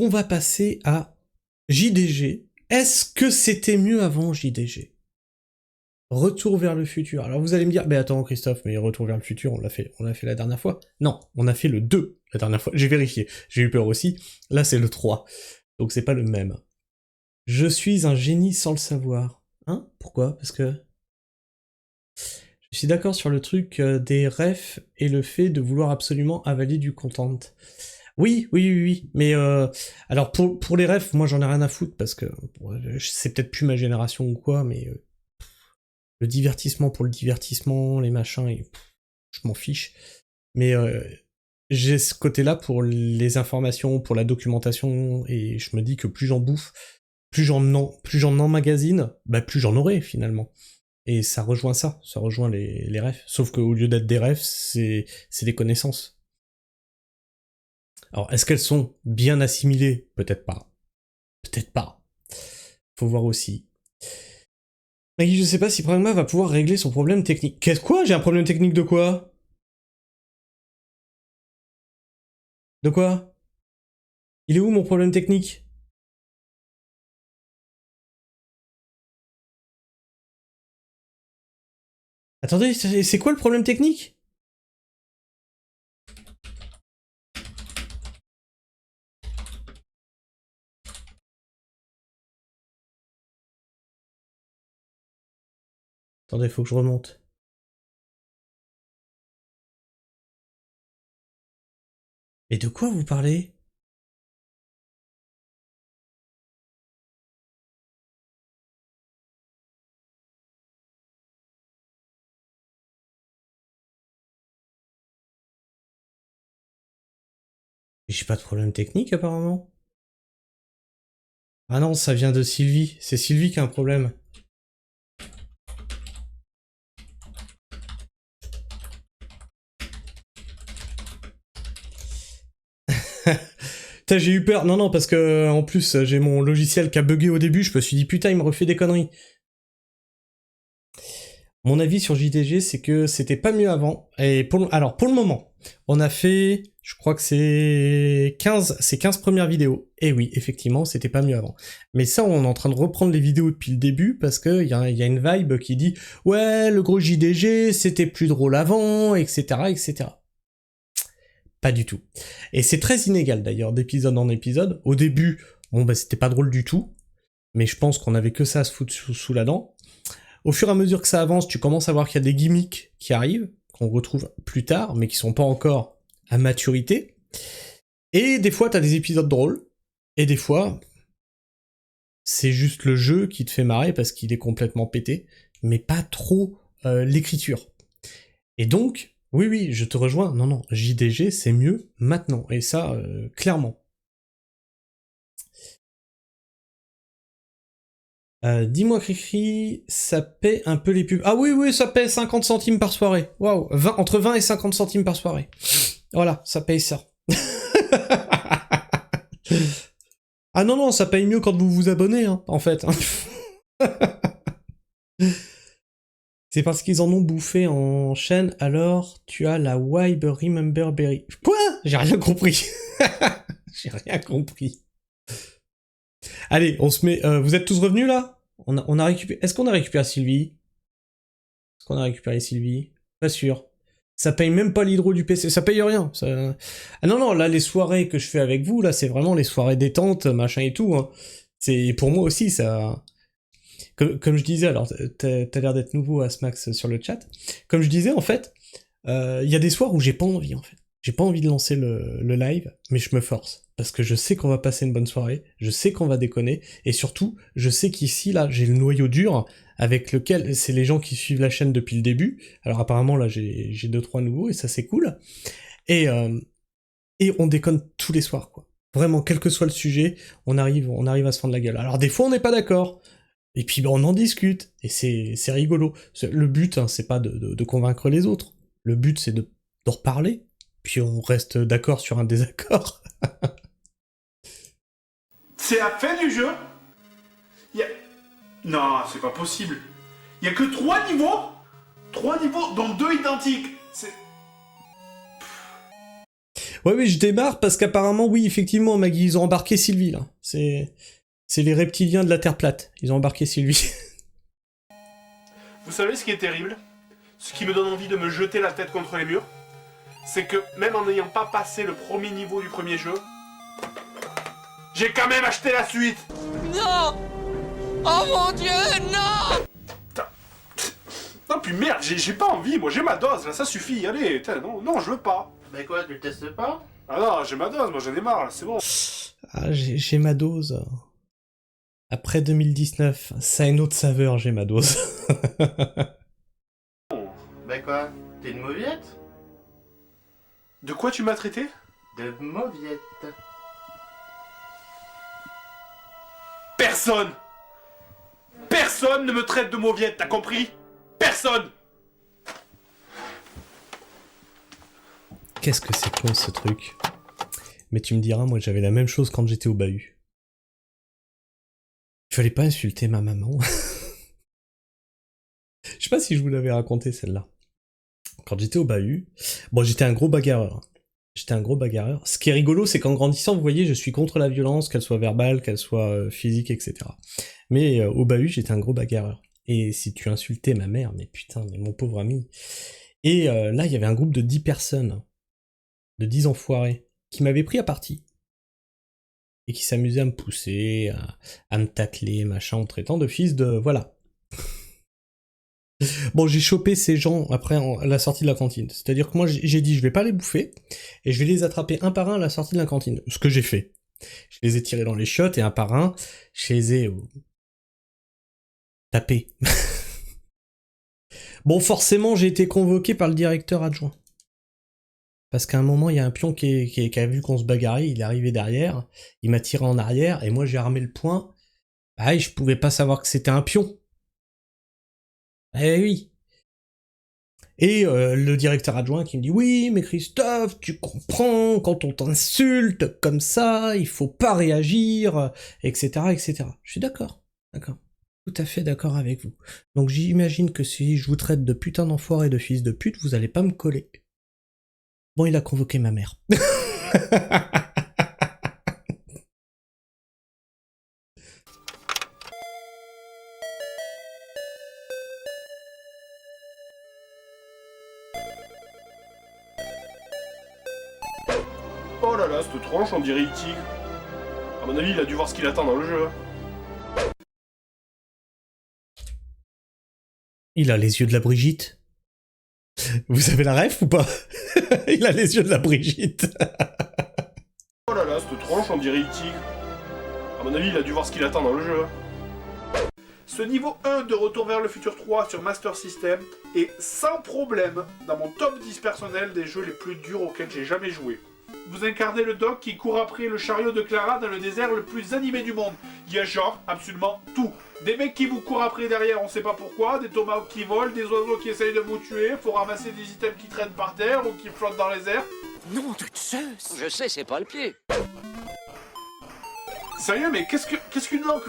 On va passer à JDG. Est-ce que c'était mieux avant JDG? Retour vers le futur. Alors vous allez me dire, mais attends Christophe, mais Retour vers le futur, on l'a fait la dernière fois. Non, on a fait le 2 la dernière fois. J'ai vérifié, j'ai eu peur aussi. Là c'est le 3. Donc c'est pas le même. Je suis un génie sans le savoir. Hein? Pourquoi? Parce que... Je suis d'accord sur le truc des refs et le fait de vouloir absolument avaler du content. Oui, mais alors pour les refs, moi j'en ai rien à foutre parce que c'est peut-être plus ma génération ou quoi, mais le divertissement pour le divertissement, les machins, et, je m'en fiche. Mais j'ai ce côté-là pour les informations, pour la documentation, et je me dis que plus j'en bouffe, plus j'en emmagasine, bah plus j'en aurai finalement. Et ça rejoint les refs. Sauf qu'au lieu d'être des refs, c'est des connaissances. Alors, est-ce qu'elles sont bien assimilées? Peut-être pas. Peut-être pas. Faut voir aussi. Maggie, je sais pas si Pragma va pouvoir régler son problème technique. Qu'est-ce quoi? J'ai un problème technique de quoi? De quoi? Il est où mon problème technique? Attendez, c'est quoi le problème technique? Attendez, faut que je remonte. Et de quoi vous parlez? J'ai pas de problème technique apparemment. Ah non, ça vient de Sylvie. C'est Sylvie qui a un problème. Putain, j'ai eu peur. Non, parce que en plus, j'ai mon logiciel qui a bugué au début. Je me suis dit, putain, il me refait des conneries. Mon avis sur JDG, c'est que c'était pas mieux avant. Et alors, pour le moment, on a fait, je crois que c'est 15 premières vidéos. Et oui, effectivement, c'était pas mieux avant. Mais ça, on est en train de reprendre les vidéos depuis le début parce que y a une vibe qui dit, ouais, le gros JDG, c'était plus drôle avant, etc. Pas du tout. Et c'est très inégal d'ailleurs, d'épisode en épisode. Au début, bon bah c'était pas drôle du tout, mais je pense qu'on avait que ça à se foutre sous la dent. Au fur et à mesure que ça avance, tu commences à voir qu'il y a des gimmicks qui arrivent, qu'on retrouve plus tard, mais qui sont pas encore à maturité. Et des fois, t'as des épisodes drôles, et des fois, c'est juste le jeu qui te fait marrer parce qu'il est complètement pété, mais pas trop l'écriture. Et donc, oui, je te rejoins, non, JDG, c'est mieux maintenant, et ça, clairement. Dis-moi Cricri, ça paie un peu les pubs. Ah oui, ça paie 50 centimes par soirée. Waouh, entre 20 et 50 centimes par soirée. Voilà, ça paye ça. Ah non, ça paye mieux quand vous vous abonnez, hein, en fait. C'est parce qu'ils en ont bouffé en chaîne, alors tu as la Wibe Remember Berry. Quoi? J'ai rien compris. J'ai rien compris. Allez, on se met... vous êtes tous revenus, là? On a récupéré... Est-ce qu'on a récupéré Sylvie? Est-ce qu'on a récupéré Sylvie? Pas sûr. Ça paye même pas l'hydro du PC, ça paye rien. Ça... Ah non, là, les soirées que je fais avec vous, là, c'est vraiment les soirées détente, machin et tout. Hein. C'est pour moi aussi, ça... Comme je disais, alors, t'as l'air d'être nouveau, Asmax, sur le chat. Comme je disais, en fait, il y a des soirs où j'ai pas envie, en fait. J'ai pas envie de lancer le live, mais je me force. Parce que je sais qu'on va passer une bonne soirée, je sais qu'on va déconner, et surtout, je sais qu'ici, là, j'ai le noyau dur, avec lequel c'est les gens qui suivent la chaîne depuis le début. Alors apparemment, là, j'ai 2-3 nouveaux, et ça, c'est cool. Et on déconne tous les soirs, quoi. Vraiment, quel que soit le sujet, on arrive à se fendre la gueule. Alors des fois, on n'est pas d'accord, et puis on en discute, et c'est rigolo. Le but, hein, c'est pas de convaincre les autres. Le but, c'est de reparler, puis on reste d'accord sur un désaccord. C'est la fin du jeu. Non, c'est pas possible. Il y a que 3 niveaux. 3 niveaux, dont 2 identiques. C'est... Ouais, mais je démarre parce qu'apparemment, oui, effectivement, Maggie, ils ont embarqué Sylvie, là. C'est les reptiliens de la Terre plate. Ils ont embarqué Sylvie. Vous savez ce qui est terrible? Ce qui me donne envie de me jeter la tête contre les murs? C'est que même en n'ayant pas passé le premier niveau du premier jeu, j'ai quand même acheté la suite. Non! Oh mon Dieu, non! Putain. Non, puis merde, j'ai pas envie, moi j'ai ma dose, là, ça suffit, allez, putain, non, je veux pas. Mais quoi, tu le testes pas? Ah non, j'ai ma dose, moi j'en ai marre, là, c'est bon. Ah, j'ai ma dose. Après 2019, ça a une autre saveur, j'ai ma dose. Bah quoi, t'es une mauviette? De quoi tu m'as traité? De mauviette. Personne ne me traite de mauviette, t'as compris? Personne! Qu'est-ce que c'est con ce truc. Mais tu me diras, moi j'avais la même chose quand j'étais au bahut. Il fallait pas insulter ma maman. Je sais pas si je vous l'avais raconté celle-là. Quand j'étais au bahut, bon j'étais un gros bagarreur. Ce qui est rigolo, c'est qu'en grandissant, vous voyez, je suis contre la violence, qu'elle soit verbale, qu'elle soit physique, etc. Mais au bahut, j'étais un gros bagarreur. Et si tu insultais ma mère, mais putain, mais mon pauvre ami. Et là, il y avait un groupe de 10 personnes, de 10 enfoirés, qui m'avaient pris à partie. Et qui s'amusaient à me pousser, à me tacler, machin, en traitant de fils de... Voilà. Bon, j'ai chopé ces gens après à la sortie de la cantine. C'est-à-dire que moi, j'ai dit, je vais pas les bouffer, et je vais les attraper un par un à la sortie de la cantine. Ce que j'ai fait. Je les ai tirés dans les chiottes, et un par un, je les ai tapés. Bon, forcément, j'ai été convoqué par le directeur adjoint. Parce qu'à un moment, il y a un pion qui a vu qu'on se bagarrait, il est arrivé derrière, il m'a tiré en arrière, et moi j'ai armé le poing. Ah, je pouvais pas savoir que c'était un pion. Eh oui. Et le directeur adjoint qui me dit « Oui, mais Christophe, tu comprends, quand on t'insulte comme ça, il faut pas réagir, etc. etc. » Je suis d'accord. Tout à fait d'accord avec vous. Donc j'imagine que si je vous traite de putain d'enfoiré et de fils de pute, vous allez pas me coller. Bon, il a convoqué ma mère. Oh là là, cette tronche, on dirait E.T. À mon avis, il a dû voir ce qu'il attend dans le jeu. Il a les yeux de la Brigitte. Vous avez la ref ou pas? Il a les yeux de la Brigitte. Oh là là, cette tronche, on dirait E.T. À mon avis, il a dû voir ce qu'il attend dans le jeu. Ce niveau 1 de Retour vers le futur 3 sur Master System est sans problème dans mon top 10 personnel des jeux les plus durs auxquels j'ai jamais joué. Vous incarnez le Doc qui court après le chariot de Clara dans le désert le plus animé du monde. Il y a genre absolument tout. Des mecs qui vous courent après derrière, on sait pas pourquoi, des tomahawks qui volent, des oiseaux qui essayent de vous tuer, faut ramasser des items qui traînent par terre ou qui flottent dans les airs. Non de Zeus! Je sais, c'est pas le pied. Sérieux, mais qu'est-ce qu'une langue?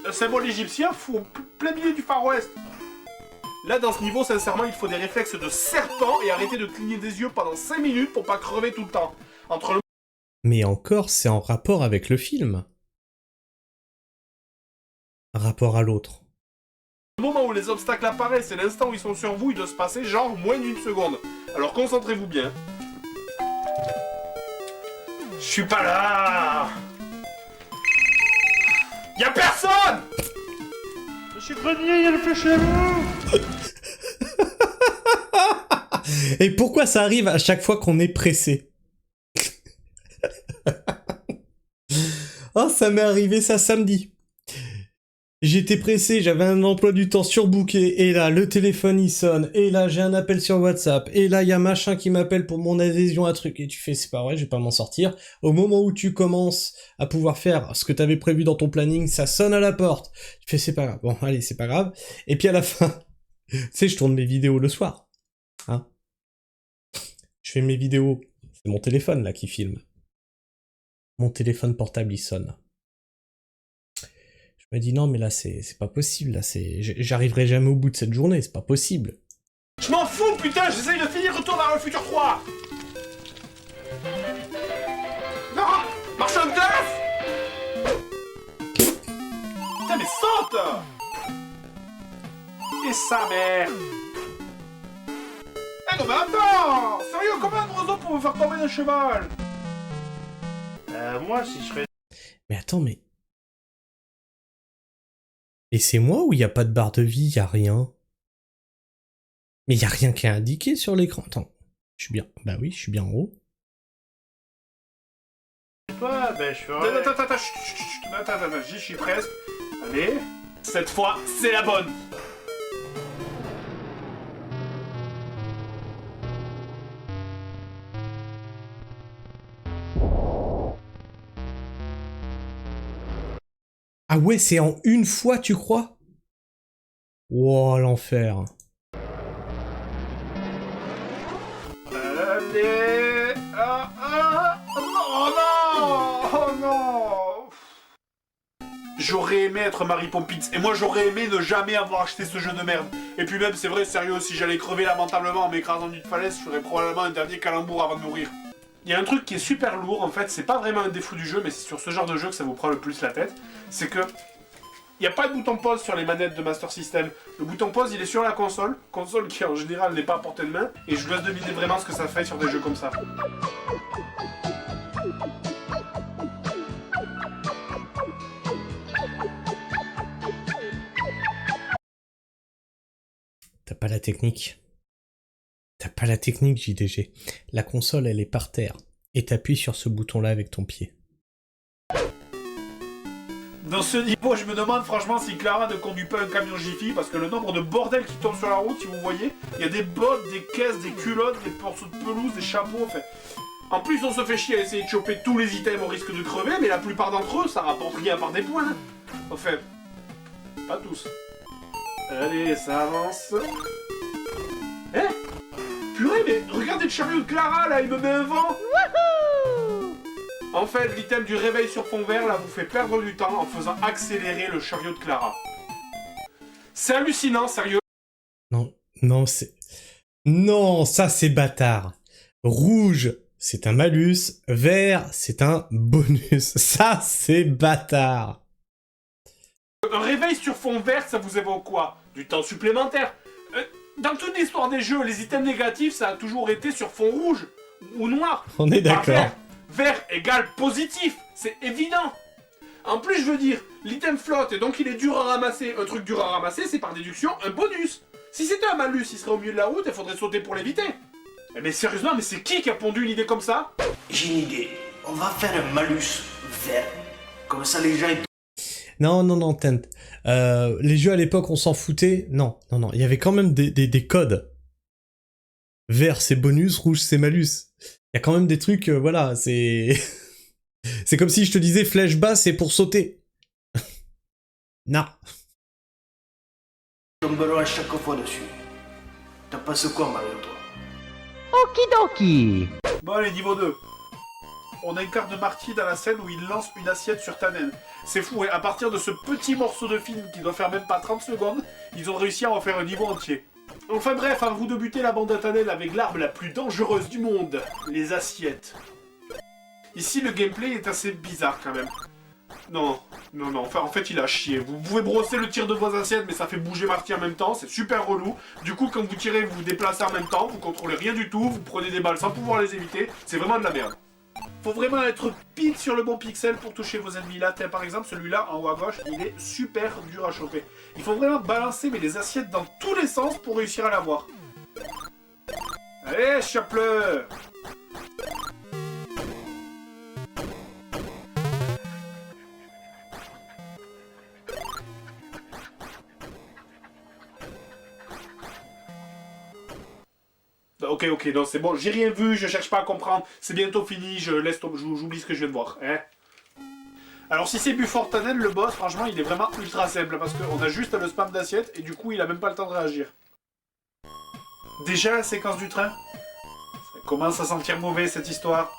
Un symbole égyptien fou plein milieu du Far West. Là, dans ce niveau, sincèrement, il faut des réflexes de serpent et arrêter de cligner des yeux pendant 5 minutes pour pas crever tout le temps. Entre le... Mais encore, c'est en rapport avec le film. Rapport à l'autre. Le moment où les obstacles apparaissent et l'instant où ils sont sur vous, il doit se passer genre moins d'une seconde. Alors concentrez-vous bien. Je suis pas là. Y'a personne. Monsieur Grenier, y'a le fléché. Et pourquoi ça arrive à chaque fois qu'on est pressé? Oh, ça m'est arrivé ça samedi. J'étais pressé, j'avais un emploi du temps surbooké, et là, le téléphone il sonne, et là, j'ai un appel sur WhatsApp, et là, il y a machin qui m'appelle pour mon adhésion à truc, et tu fais, c'est pas vrai, je vais pas m'en sortir. Au moment où tu commences à pouvoir faire ce que t'avais prévu dans ton planning, ça sonne à la porte. Tu fais, c'est pas grave. Bon, allez, c'est pas grave. Et puis à la fin, tu sais, je tourne mes vidéos le soir. Hein? Je fais mes vidéos. C'est mon téléphone, là, qui filme. Mon téléphone portable, il sonne. Je me dis non mais là c'est pas possible, là j'arriverai jamais au bout de cette journée, c'est pas possible. Je m'en fous putain, j'essaye de finir Retour vers le futur 3. putain, mais saute! Et sa mère! Eh non mais attends! Sérieux, comment un oiseau pour me faire tomber d'un cheval? Moi, si je serais... Mais attends, mais... Et c'est moi ou il n'y a pas de barre de vie, il n'y a rien? Mais il n'y a rien qui est indiqué sur l'écran. Attends, je suis bien... Bah oui, je suis bien en haut. toi, ben je ferais... Attends, j'y suis presque. Allez, cette fois, c'est la bonne! Ah ouais, c'est en une fois, tu crois? Wow, l'enfer. Allez... Oh non! J'aurais aimé être Mary Poppins, et moi j'aurais aimé ne jamais avoir acheté ce jeu de merde. Et puis même, c'est vrai, sérieux, si j'allais crever lamentablement en m'écrasant d'une falaise, j'aurais probablement un dernier calembour avant de mourir. Il y a un truc qui est super lourd, en fait, c'est pas vraiment un défaut du jeu, mais c'est sur ce genre de jeu que ça vous prend le plus la tête, c'est que... Il n'y a pas de bouton pause sur les manettes de Master System. Le bouton pause, il est sur la console qui en général n'est pas à portée de main, et je vous laisse deviner vraiment ce que ça fait sur des jeux comme ça. T'as pas la technique. T'as pas la technique, JDG. La console, elle est par terre. Et t'appuies sur ce bouton-là avec ton pied. Dans ce niveau, je me demande franchement si Clara ne conduit pas un camion Jiffy, parce que le nombre de bordel qui tombe sur la route, si vous voyez, il y a des bottes, des caisses, des culottes, des morceaux de pelouse, des chapeaux, enfin... En plus, on se fait chier à essayer de choper tous les items au risque de crever, mais la plupart d'entre eux, ça rapporte rien à part des points. Enfin, pas tous. Allez, ça avance. Eh? Purée, mais regardez le chariot de Clara, là, il me met un vent. En fait, l'item du réveil sur fond vert, là, vous fait perdre du temps en faisant accélérer le chariot de Clara. C'est hallucinant, sérieux. Non, non, c'est... Non, ça c'est bâtard. Rouge, c'est un malus. Vert, c'est un bonus. Ça, c'est bâtard. Un réveil sur fond vert, ça vous évoque quoi? Du temps supplémentaire. Dans toute l'histoire des jeux, les items négatifs, ça a toujours été sur fond rouge ou noir. On est Pas d'accord. vert. Vert égale positif, c'est évident. En plus, je veux dire, l'item flotte et donc il est dur à ramasser. Un truc dur à ramasser, c'est par déduction un bonus. Si c'était un malus, il serait au milieu de la route et faudrait sauter pour l'éviter. Mais sérieusement, mais c'est qui a pondu une idée comme ça? J'ai une idée. On va faire un malus vert. Comme ça, les gens... Non, non, non, Tent. Les jeux à l'époque, on s'en foutait. Non, non, non. Il y avait quand même des codes. Vert, c'est bonus. Rouge, c'est malus. Il y a quand même des trucs, voilà, c'est... c'est comme si je te disais flèche basse, c'est pour sauter. Non. tomberont à chaque fois dessus. T'as pas ce quoi, Mario, toi? Okidoki. Bon allez, niveau 2. On incarne Marty dans la scène où il lance une assiette sur Tannen. C'est fou, et à partir de ce petit morceau de film qui doit faire même pas 30 secondes, ils ont réussi à en faire un niveau entier. Enfin bref, à vous de buter la bande à Tannen avec l'arme la plus dangereuse du monde, les assiettes. Ici, le gameplay est assez bizarre quand même. Non, non, non, enfin en fait il a chié. Vous pouvez brosser le tir de vos assiettes, mais ça fait bouger Marty en même temps, c'est super relou. Du coup, quand vous tirez, vous vous déplacez en même temps, vous contrôlez rien du tout, vous prenez des balles sans pouvoir les éviter, c'est vraiment de la merde. Faut vraiment être pile sur le bon pixel pour toucher vos ennemis là. Par exemple, celui-là en haut à gauche, il est super dur à choper. Il faut vraiment balancer mais les assiettes dans tous les sens pour réussir à l'avoir. Allez, chope-le! Ok, non, c'est bon, j'ai rien vu, je cherche pas à comprendre, c'est bientôt fini, je laisse tomber, j'oublie ce que je viens de voir, hein. Alors si c'est Buford Tannen, le boss, franchement, il est vraiment ultra simple, parce qu'on a juste le spam d'assiette, et du coup, il a même pas le temps de réagir. Déjà la séquence du train? Ça commence à sentir mauvais, cette histoire.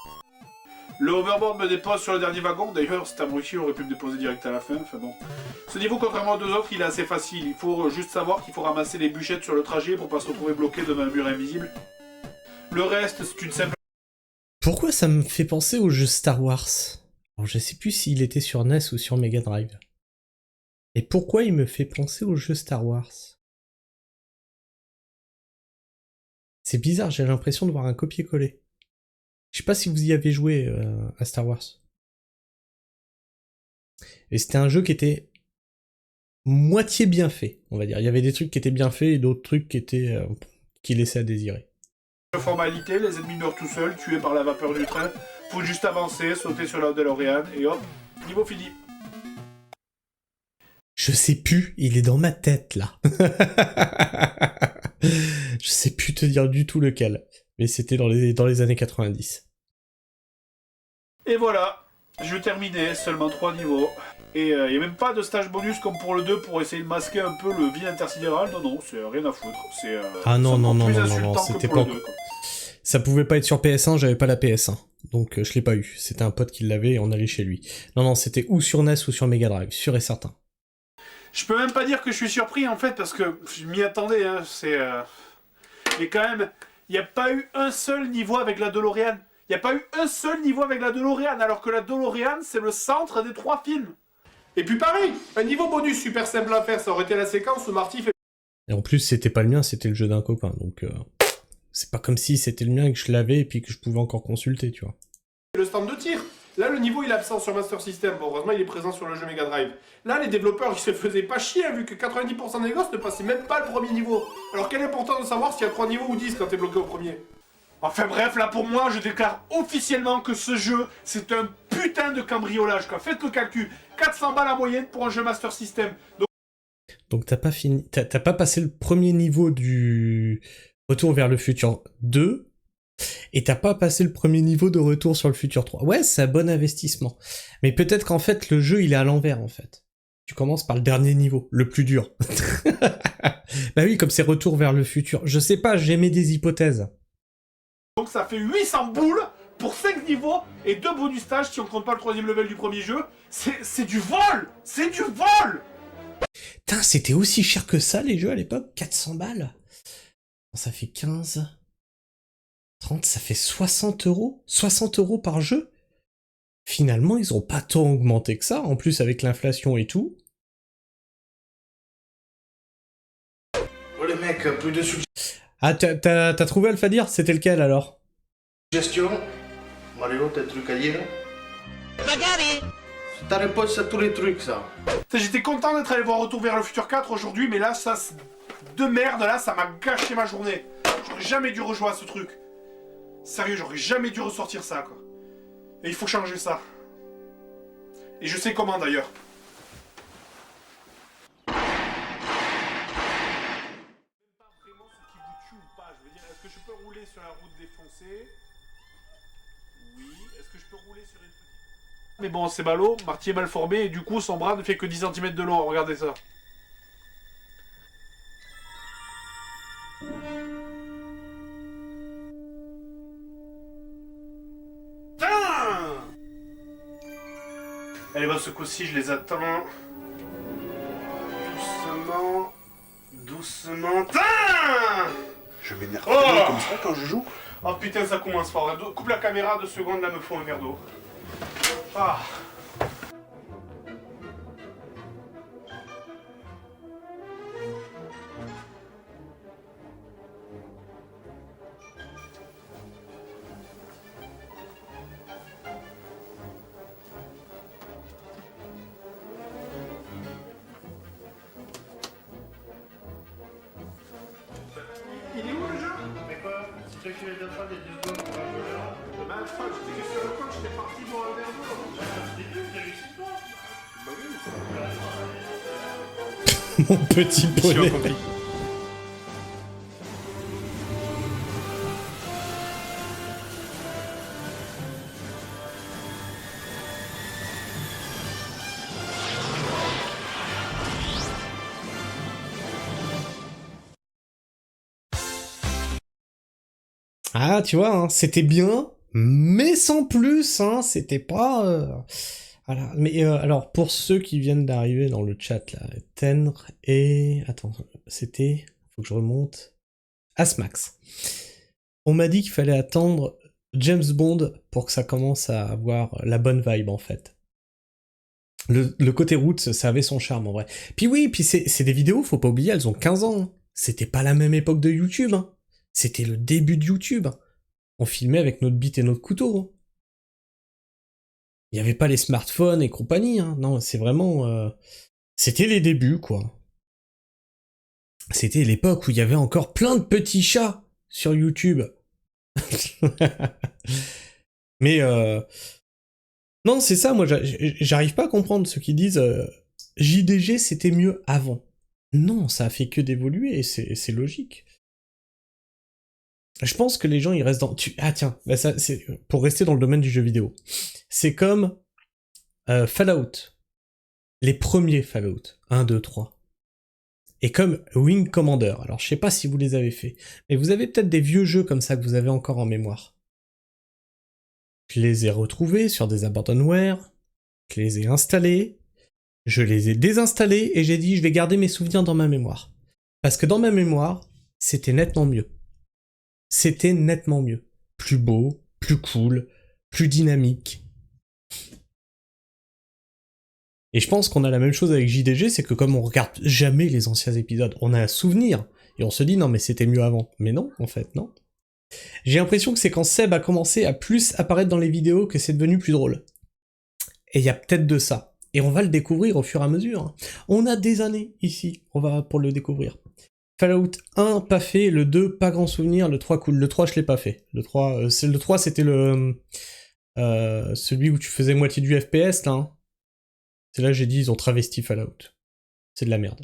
Le hoverboard me dépose sur le dernier wagon, d'ailleurs, cet abruti aurait pu me déposer direct à la fin, enfin bon. Ce niveau, contrairement aux deux autres, il est assez facile, il faut juste savoir qu'il faut ramasser les bûchettes sur le trajet pour pas se retrouver bloqué devant un mur invisible. Le reste, c'est une simple... Pourquoi ça me fait penser au jeu Star Wars? Alors je sais plus s'il était sur NES ou sur Mega Drive. Et pourquoi il me fait penser au jeu Star Wars? C'est bizarre, j'ai l'impression de voir un copier-coller. Je sais pas si vous y avez joué à Star Wars. Et c'était un jeu qui était moitié bien fait, on va dire. Il y avait des trucs qui étaient bien faits et d'autres trucs qui étaient qui laissaient à désirer. Formalité, les ennemis meurent tout seuls, tués par la vapeur du train. Faut juste avancer, sauter sur la DeLorean et hop, niveau fini. Je sais plus, il est dans ma tête là. Je sais plus te dire du tout lequel. Mais c'était dans les années 90. Et voilà, je terminais, seulement 3 niveaux. Et il n'y a même pas de stage bonus comme pour le 2 pour essayer de masquer un peu le vide intersidéral. Non, non, c'est rien à foutre. C'est ah non, non, non, plus non, insultant non, que c'était pour pas... le 2, quoi. Ça pouvait pas être sur PS1, j'avais pas la PS1. Donc je l'ai pas eu. C'était un pote qui l'avait et on allait chez lui. Non, non, c'était ou sur NES ou sur Mega Drive, sûr et certain. Je peux même pas dire que je suis surpris en fait, parce que je m'y attendais, hein, mais quand même, il n'y a pas eu un seul niveau avec la DeLorean. Il n'y a pas eu un seul niveau avec la DeLorean, alors que la DeLorean, c'est le centre des 3 films. Et puis pareil, un niveau bonus super simple à faire, ça aurait été la séquence où Marty fait... Et en plus, c'était pas le mien, c'était le jeu d'un copain. Donc c'est pas comme si c'était le mien et que je l'avais et puis que je pouvais encore consulter, tu vois. le stand de tir. Là, le niveau, il est absent sur Master System. Bon, heureusement, il est présent sur le jeu Mega Drive. Là, les développeurs, ils se faisaient pas chier, hein, vu que 90% des gosses ne passaient même pas le premier niveau. Alors, quel est important de savoir s'il y a 3 niveaux ou 10 quand t'es bloqué au premier? Enfin bref, là, pour moi, je déclare officiellement que ce jeu, c'est un putain de cambriolage, quoi. Faites le calcul. 400 balles en moyenne pour un jeu Master System. Donc t'as pas fini, t'as pas passé le premier niveau du Retour vers le futur 2, et t'as pas passé le premier niveau de Retour sur le futur 3. Ouais, c'est un bon investissement. Mais peut-être qu'en fait, le jeu, il est à l'envers, en fait. Tu commences par le dernier niveau, le plus dur. Bah oui, comme c'est Retour vers le futur. Je sais pas, j'émets des hypothèses. Donc ça fait 800 boules pour 5 niveaux et 2 bonus stages si on compte pas le 3ème level du premier jeu. C'est du vol! C'est du vol! Putain, c'était aussi cher que ça, les jeux, à l'époque? 400 balles? Ça fait 15... 30, ça fait 60 euros? 60 euros par jeu? Finalement, ils ont pas tant augmenté que ça, en plus avec l'inflation et tout. Oh les mecs, plus de Ah, t'as trouvé Alphadir? C'était lequel alors? suggestions. Mario, t'as un truc à dire? Spaghetti! C'est ta réponse à tous les trucs, ça. J'étais content d'être allé voir Retour vers le futur 4 aujourd'hui, mais là, ça, de merde, là, ça m'a gâché ma journée. J'aurais jamais dû rejouer à ce truc. Sérieux, j'aurais jamais dû ressortir ça, quoi. Et il faut changer ça. Et je sais comment, d'ailleurs. Est-ce que je peux rouler sur la route défoncée? Oui. Est-ce que je peux rouler sur une petite... Mais bon, c'est ballot, Marty est mal formé et du coup son bras ne fait que 10 cm de long, regardez ça. Putain! Allez, bah ce coup-ci je les attends. Doucement. Doucement. Putain! Je m'énerve Oh comme ça quand je joue. Oh putain, ça commence fort. Coupe la caméra 2 secondes, là me faut un verre d'eau. Ah. Il est où le jeu? Mais quoi? C'est toi qui les donnes pas les 10 secondes pour un jeu là? Bah, enfin, j'étais que sur le compte, j'étais parti pour un verre d'eau. Mon petit poney. Ah, tu vois, hein, c'était bien, mais sans plus, hein, c'était pas... Voilà. Mais alors, pour ceux qui viennent d'arriver dans le chat, là, Tenre et... Attends, c'était... Faut que je remonte... Asmax. On m'a dit qu'il fallait attendre James Bond pour que ça commence à avoir la bonne vibe, en fait. Le côté roots, ça avait son charme en vrai. Puis oui, puis c'est des vidéos, faut pas oublier, elles ont 15 ans. Hein. C'était pas la même époque de YouTube. Hein. C'était le début de YouTube. On filmait avec notre bite et notre couteau. Hein. Il n'y avait pas les smartphones et compagnie. Hein. Non, c'est vraiment... C'était les débuts, quoi. C'était l'époque où il y avait encore plein de petits chats sur YouTube. Mais non, c'est ça, moi j'arrive pas à comprendre ceux qui disent JDG c'était mieux avant. Non, ça a fait que d'évoluer et c'est logique. Je pense que les gens ils restent dans... Ah tiens, bah ça, c'est pour rester dans le domaine du jeu vidéo. C'est comme Fallout. Les premiers Fallout. 1, 2, 3. Et comme Wing Commander. Alors je sais pas si vous les avez fait, mais vous avez peut-être des vieux jeux comme ça que vous avez encore en mémoire. Je les ai retrouvés sur des abandonware, je les ai installés, je les ai désinstallés et j'ai dit je vais garder mes souvenirs dans ma mémoire. Parce que dans ma mémoire, c'était nettement mieux. C'était nettement mieux. Plus beau, plus cool, plus dynamique. Et je pense qu'on a la même chose avec JDG, c'est que comme on regarde jamais les anciens épisodes, on a un souvenir, et on se dit non mais c'était mieux avant. Mais non, en fait, non. J'ai l'impression que c'est quand Seb a commencé à plus apparaître dans les vidéos que c'est devenu plus drôle. Et il y a peut-être de ça. Et on va le découvrir au fur et à mesure. Hein. On a des années ici, on va pour le découvrir. Fallout 1, pas fait, le 2, pas grand souvenir, le 3, cool. Le 3, je l'ai pas fait. Le 3, c'était celui où tu faisais moitié du FPS, là. Hein. C'est là que j'ai dit, ils ont travesti Fallout. C'est de la merde.